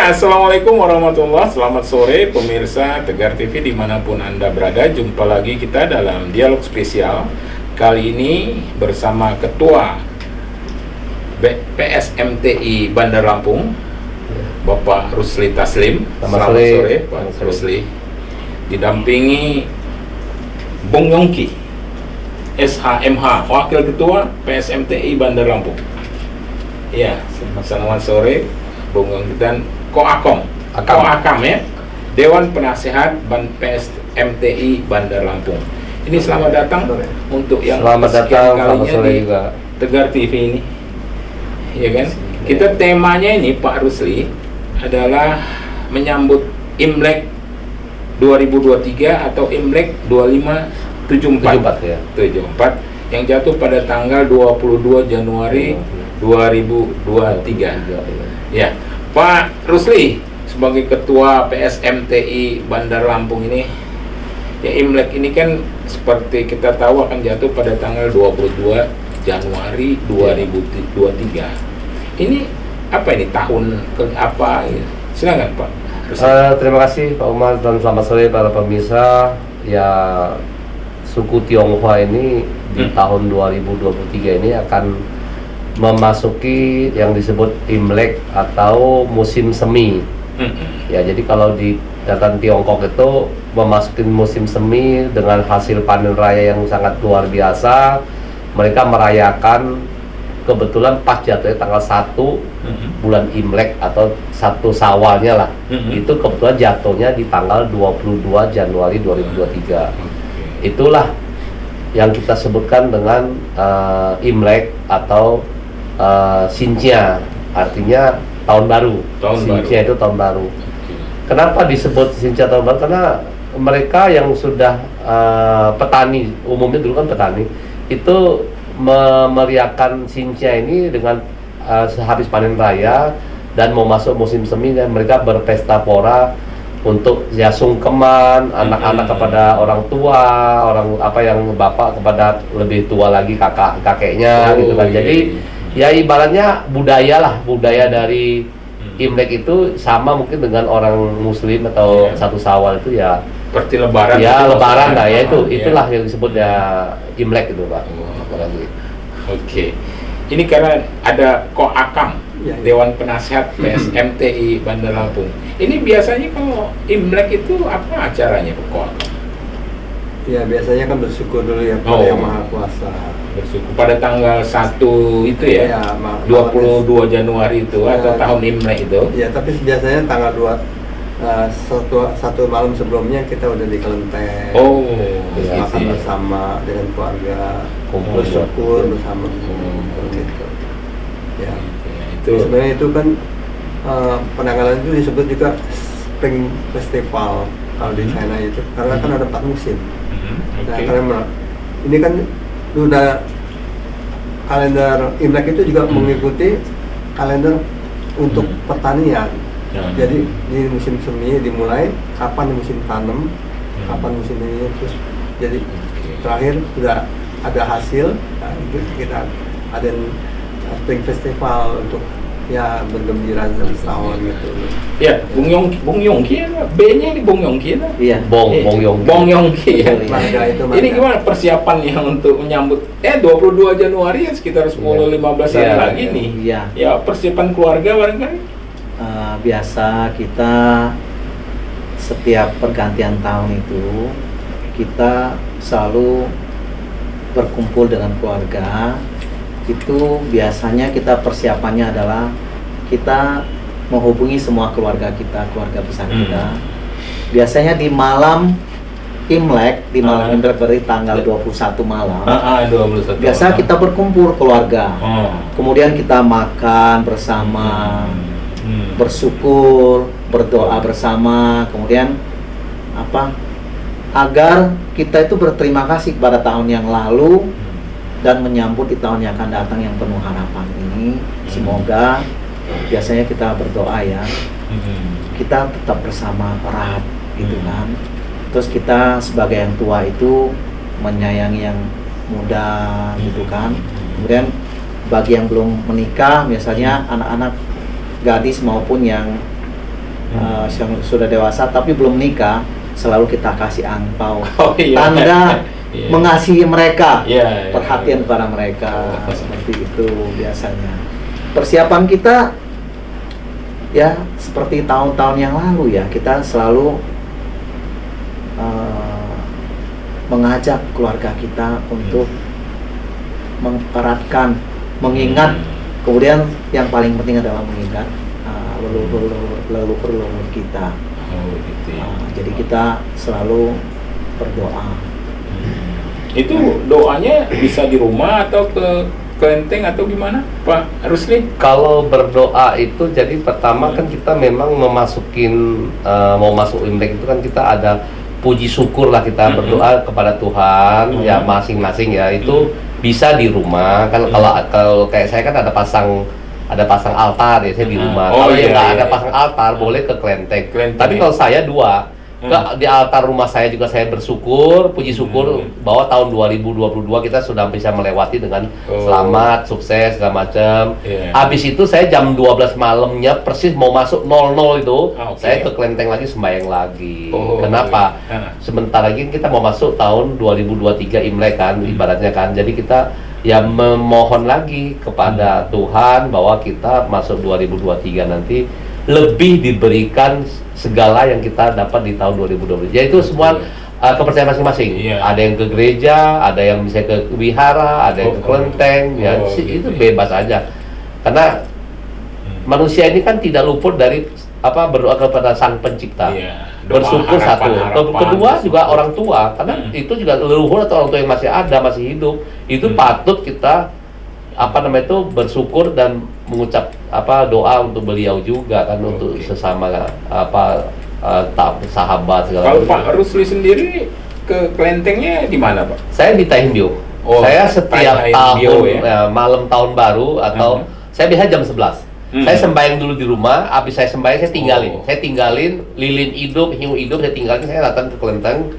Ya, Assalamualaikum warahmatullahi wabarakatuh. Selamat sore pemirsa Tegar TV dimanapun Anda berada. Jumpa lagi kita dalam dialog spesial. Kali ini bersama Ketua PSMTI Bandar Lampung, Bapak Rusli Taslim. Selamat sore Pak Rusli. Didampingi Bung Yongki, SHMH, Wakil Ketua PSMTI Bandar Lampung. Ya, selamat sore Bung Yongki dan Koakom ya, Dewan Penasehat PSMTI Bandar Lampung. Ini selamat datang untuk yang sekian kalinya di Tegar TV ini, ya kan? Kita temanya ini Pak Rusli adalah menyambut Imlek 2023 atau Imlek 2574 ya. 74 yang jatuh pada tanggal 22 Januari 2023. Ya, Pak Rusli sebagai Ketua PSMTI Bandar Lampung ini, ya Imlek ini kan seperti kita tahu akan jatuh pada tanggal 22 Januari 2023. Ini apa ini tahun ke apa? Silakan Pak. Terima kasih Pak Umar dan selamat sore para pemirsa. Ya, suku Tionghoa ini di tahun 2023 ini akan memasuki yang disebut Imlek atau musim semi. Ya, jadi kalau di dataran Tiongkok itu memasuki musim semi dengan hasil panen raya yang sangat luar biasa. Mereka merayakan kebetulan pas jatuhnya tanggal 1 bulan Imlek atau 1 Syawalnya lah. Itu kebetulan jatuhnya di tanggal 22 Januari 2023. Itulah yang kita sebutkan dengan Imlek atau Xinjia, artinya tahun baru. Xinjia itu tahun baru. Kenapa disebut Xinjia tahun baru? Karena mereka yang sudah petani, umumnya dulu kan petani, itu memeriahkan Xinjia ini dengan sehabis panen raya dan mau masuk musim semi, dan mereka berpesta pora untuk ya sungkeman anak-anak kepada orang tua, orang apa yang bapak kepada lebih tua lagi kakeknya gitu kan. Jadi ya ibaratnya budaya dari Imlek itu sama mungkin dengan orang Muslim atau satu Syawal itu ya seperti Lebaran. Ya Lebaran lah ya, itulah yang disebut ya Imlek itu Pak. Oke. Ini karena ada Koakam, Dewan Penasehat PSMTI Bandar Lampung. Ini biasanya kalau Imlek itu apa acaranya Pak Koakam? Ya biasanya kan bersyukur dulu ya pada Yang Maha Kuasa. Bersyukur pada tanggal 1 itu ya, 22 Januari itu atau tahun Imlek itu. Ya, tapi biasanya tanggal 1 malam sebelumnya kita udah di kelenteng. Makan bersama dengan keluarga, bersyukur bersama gitu. Ya. Itu sebenarnya itu kan penanggalan itu disebut juga Spring Festival kalau di China itu, karena kan ada 4 musim. Nah, karena ini kan udah kalender Imlek itu juga mengikuti kalender untuk pertanian. Jadi di musim semi dimulai kapan musim tanam, kapan musim ini, terus jadi terakhir sudah ada hasil. Nah, itu kita ada Spring Festival untuk ya bergembira setahun gitu. Ya, Bung Yongki, B-nya ini Bung Yongki ya? Iya, Bong Yongki. Ya. Ini gimana persiapan yang untuk menyambut 22 Januari ya, sekitar 10-15 hari lagi nih. Iya. Ya, persiapan keluarga barangkali. Biasa kita setiap pergantian tahun itu kita selalu berkumpul dengan keluarga. Itu biasanya kita persiapannya adalah kita menghubungi semua keluarga besar kita. Biasanya di malam Imlek, berarti tanggal 21 malam. 21. Biasa kita berkumpul keluarga. Kemudian kita makan bersama, bersyukur, berdoa bersama, kemudian agar kita itu berterima kasih kepada tahun yang lalu dan menyambut di tahun yang akan datang yang penuh harapan ini. Semoga biasanya kita berdoa ya, kita tetap bersama erat gitu kan. Terus kita sebagai yang tua itu menyayangi yang muda gitu kan. Kemudian bagi yang belum menikah, biasanya anak-anak gadis maupun yang yang sudah dewasa tapi belum nikah, selalu kita kasih angpau, Oh, iya. tanda Iya. mengasihi mereka, Iya, iya, perhatian iya. pada mereka, Oh. seperti itu biasanya. Persiapan kita ya seperti tahun-tahun yang lalu ya, kita selalu mengajak keluarga kita untuk mengeratkan, mengingat, kemudian yang paling penting adalah mengingat leluhur kita. Oh, gitu ya. Jadi kita selalu berdoa. Itu doanya bisa di rumah atau ke kelenteng atau gimana, Pak Rusli? Kalau berdoa itu jadi pertama kan kita memang memasukin mau masuk Imlek itu kan kita ada puji syukur lah, kita berdoa kepada Tuhan ya masing-masing ya, itu bisa di rumah kan. Kalau kayak saya kan ada pasang altar ya, saya di rumah. Oh, Kalau iya, yang nggak iya, ada iya. pasang altar boleh ke kelenteng. Tapi ya. kalau saya dua di altar rumah saya juga saya bersyukur, puji syukur bahwa tahun 2022 kita sudah bisa melewati dengan selamat, sukses segala macam. Iya. Habis itu saya jam 12 malamnya persis mau masuk 00 itu, Oke. saya ke kelenteng lagi, sembahyang lagi. Oh, Kenapa? iya. Sebentar lagi kita mau masuk tahun 2023 Imlek kan, ibaratnya kan. Jadi kita ya memohon lagi kepada Tuhan bahwa kita masuk 2023 nanti lebih diberikan segala yang kita dapat di tahun 2020. Jadi itu semua kepercayaan masing-masing. Iya. Ada yang ke gereja, ada yang bisa ke wihara, ada yang ke kelenteng, ya gitu itu ya. bebas aja. Karena manusia ini kan tidak luput dari berdoa kepada Sang Pencipta. Iya. Doa, Bersyukur satu. harapan, Kedua juga bersyukur. orang tua, karena itu juga leluhur atau orang tua yang masih ada, masih hidup, itu patut kita bersyukur dan mengucap doa untuk beliau juga kan, untuk sesama sahabat segala Kalau macam. Pak Rusli sendiri ke kelentengnya di mana, Pak? Saya di Tahimbio. Oh, Saya setiap Tahimbio, tahun ya? malam tahun baru atau saya biasa jam 11. Saya sembahyang dulu di rumah, habis saya sembahyang saya tinggalin. Saya tinggalin lilin hidup, hiu hidup, saya tinggalin, saya datang ke kelenteng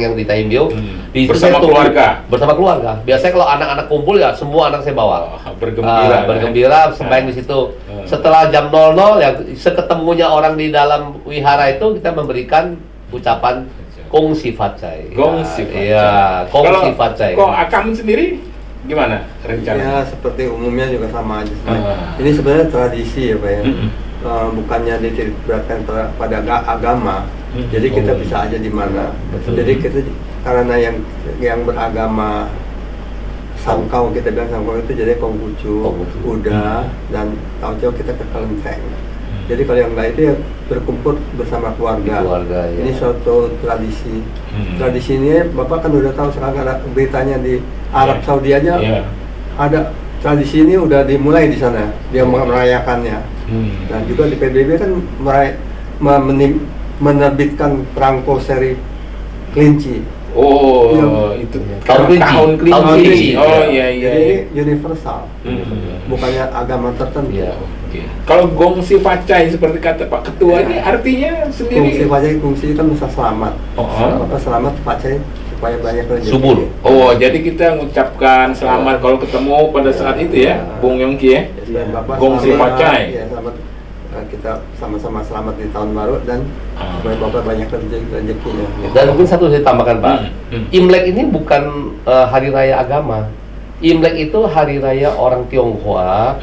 yang di Tahimbio. Di situ Bersama saya tunggu. keluarga? Bersama keluarga. Biasanya kalau anak-anak kumpul ya semua anak saya bawa. Bergembira. Bergembira, sembahyang di situ. Setelah jam 00 ya seketemunya orang di dalam wihara itu kita memberikan ucapan Gongsi Facai. Gongsi Facai. Iya, Gongsi Facai. Kok Akam sendiri gimana rencana? Ya seperti umumnya juga sama aja. Ini sebenarnya tradisi ya Pak ya. Bukannya dititikkan pada agama. Jadi kita bisa aja di mana. Jadi kita karena yang beragama Sangkau, kita bilang Sangkau itu jadi Konghucu, Buddha, dan Taojiao kita ke kelenteng. Jadi kalau yang lain itu ya berkumpul bersama keluarga. Ya. Ini suatu tradisi. Tradisi ini Bapak kan udah tahu, sekarang ada beritanya di Arab Saudi aja. Ada tradisi ini udah dimulai di sana. Dia merayakannya. Dan juga di PBB kan menerbitkan perangko seri kelinci. Oh, Ya. itu Tahun kelinci. Tahun kelinci. Oh iya iya. Jadi ini universal. Bukannya agama tertentu. Iya. Oke. Kalau Gongsi Facai seperti kata Pak Ketua ini artinya Fungsi sendiri. Facai, fungsi kan bisa selamat. Oh. Apa selamat Facai supaya banyak rezeki. Subur. Oh, jadi kita mengucapkan selamat kalau ketemu pada saat itu ya, Bung Yongki ya. Ya, Bapak Gongsi selamat, Facai. ya, selamat. Kita sama-sama selamat di tahun baru dan supaya Bapak banyak rezekinya. Dan mungkin satu saya tambahkan Pak, Imlek ini bukan hari raya agama. Imlek itu hari raya orang Tionghoa,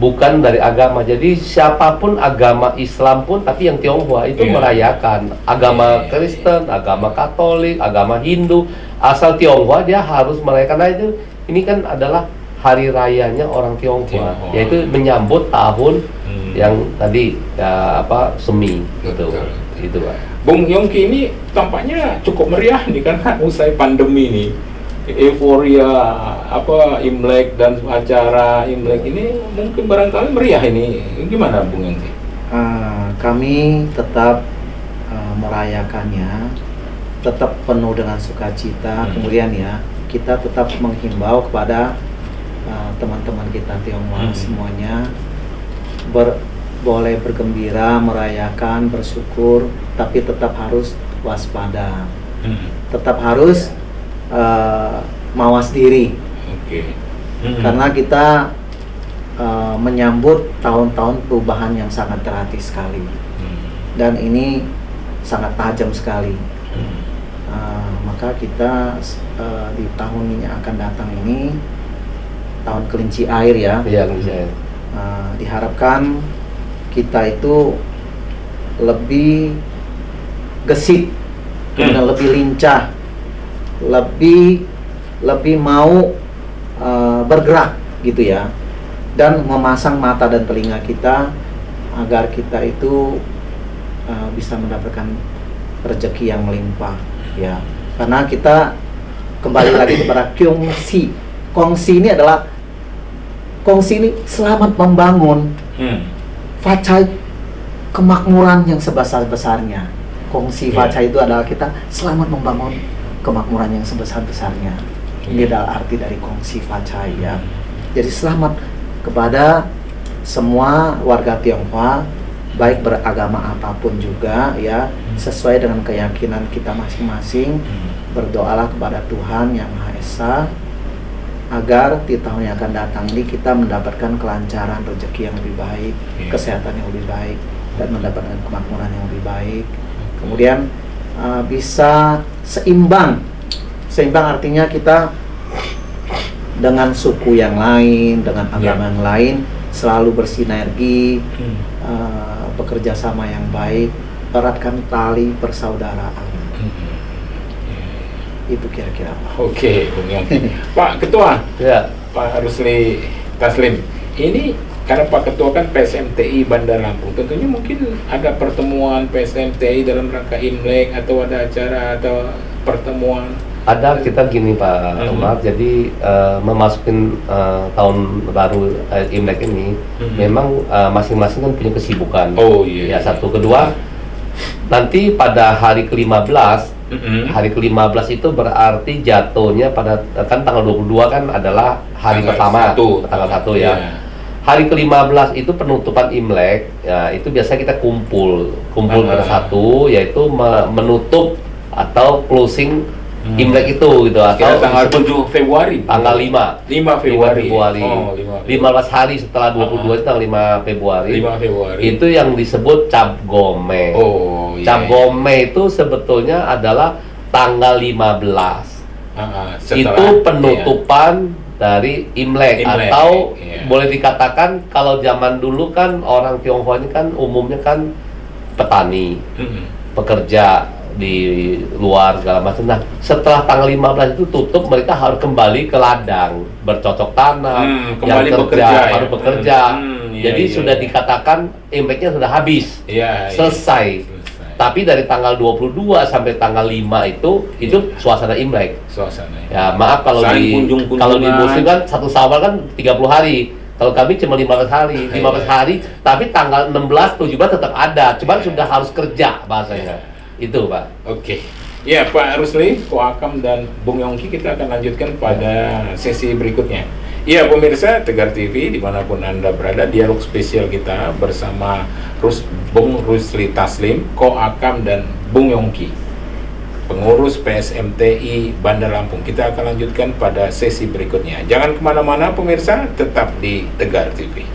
bukan dari agama. Jadi siapapun agama Islam pun, tapi yang Tionghoa itu merayakan. Agama Kristen, agama Katolik, agama Hindu, asal Tionghoa dia harus merayakan. Nah, itu ini kan adalah hari rayanya orang Tionghoa, yaitu menyambut tahun yang tadi semi gitu. Itu Pak. Bung Yongki ini tampaknya cukup meriah nih karena usai pandemi nih. Euforia Imlek dan acara Imlek ini mungkin barangkali meriah ini. Gimana Bung Yongki? Kami tetap merayakannya, tetap penuh dengan sukacita. Kemudian ya kita tetap menghimbau kepada teman-teman kita Tionghoa semuanya boleh bergembira, merayakan, bersyukur, tapi tetap harus waspada, tetap harus mawas diri. Karena kita menyambut tahun-tahun perubahan yang sangat drastis sekali. dan ini sangat tajam sekali. Maka kita di tahun yang akan datang ini tahun kelinci air ya. Iya, kelinci air. Diharapkan kita itu lebih gesit, kemudian lebih lincah, lebih mau bergerak gitu ya, dan memasang mata dan telinga kita agar kita itu bisa mendapatkan rezeki yang melimpah ya. Karena kita kembali lagi kepada kongsi. Kongsi ini adalah selamat membangun facai kemakmuran yang sebesar-besarnya. Kongsi facai itu adalah kita selamat membangun kemakmuran yang sebesar-besarnya. Ini adalah arti dari kongsi facai ya. Jadi selamat kepada semua warga Tionghoa, baik beragama apapun juga ya, sesuai dengan keyakinan kita masing-masing. Berdoalah kepada Tuhan Yang Maha Esa agar di tahun yang akan datang ini kita mendapatkan kelancaran, rezeki yang lebih baik, kesehatan yang lebih baik, dan mendapatkan kemakmuran yang lebih baik. Kemudian bisa seimbang artinya kita dengan suku yang lain, dengan agama yang lain selalu bersinergi, bekerja sama yang baik, eratkan tali persaudaraan. Itu kira-kira Pak. Oke, Bung Yongki. Pak Ketua, Ya. Pak Rusli Taslim, ini karena Pak Ketua kan PSMTI Bandar Lampung, tentunya mungkin ada pertemuan PSMTI dalam rangka Imlek atau ada acara atau pertemuan. Ada, kita gini Pak Umar, jadi memasukin tahun baru Imlek ini, memang masing-masing kan punya kesibukan. Oh iya. Ya, satu. Kedua, nanti pada hari ke-15, hari ke-15 itu berarti jatuhnya pada, kan tanggal 22 kan adalah hari pertama, tanggal 1 ya. Hari ke-15 itu penutupan Imlek, ya, itu biasa kita kumpul pada satu, yaitu menutup atau closing Imlek itu gitu, atau tanggal 7 Februari. Tanggal 5 Februari. Oh, 15 hari setelah 22 itu tanggal 5 Februari. 5 Februari. Itu yang disebut Cap Gome. Oh, iya. Cap Gome itu sebetulnya adalah tanggal 15. Itu penutupan dari Imlek, atau boleh dikatakan kalau zaman dulu kan orang Tionghoa ini kan umumnya kan petani, pekerja di luar segala macam. Nah, setelah tanggal 15 itu tutup, mereka harus kembali ke ladang, bercocok tanam, yang kerja baru bekerja. Jadi sudah dikatakan Imleknya sudah habis, selesai. Tapi dari tanggal 22 sampai tanggal 5 itu suasana Imlek. Ya, maaf kalau di muslim kan satu Syawal kan 30 hari. Kalau kami cuma 15 hari, 15 hari, tapi tanggal 16, 17 tetap ada, cuman sudah harus kerja bahasanya. Itu Pak. Oke. Ya Pak Rusli, Ko Akam dan Bung Yongki, kita akan lanjutkan pada sesi berikutnya. Ya pemirsa Tegar TV dimanapun Anda berada, dialog spesial kita bersama Bung Rusli Taslim, Ko Akam dan Bung Yongki, pengurus PSMTI Bandar Lampung. Kita akan lanjutkan pada sesi berikutnya. Jangan kemana-mana pemirsa, tetap di Tegar TV.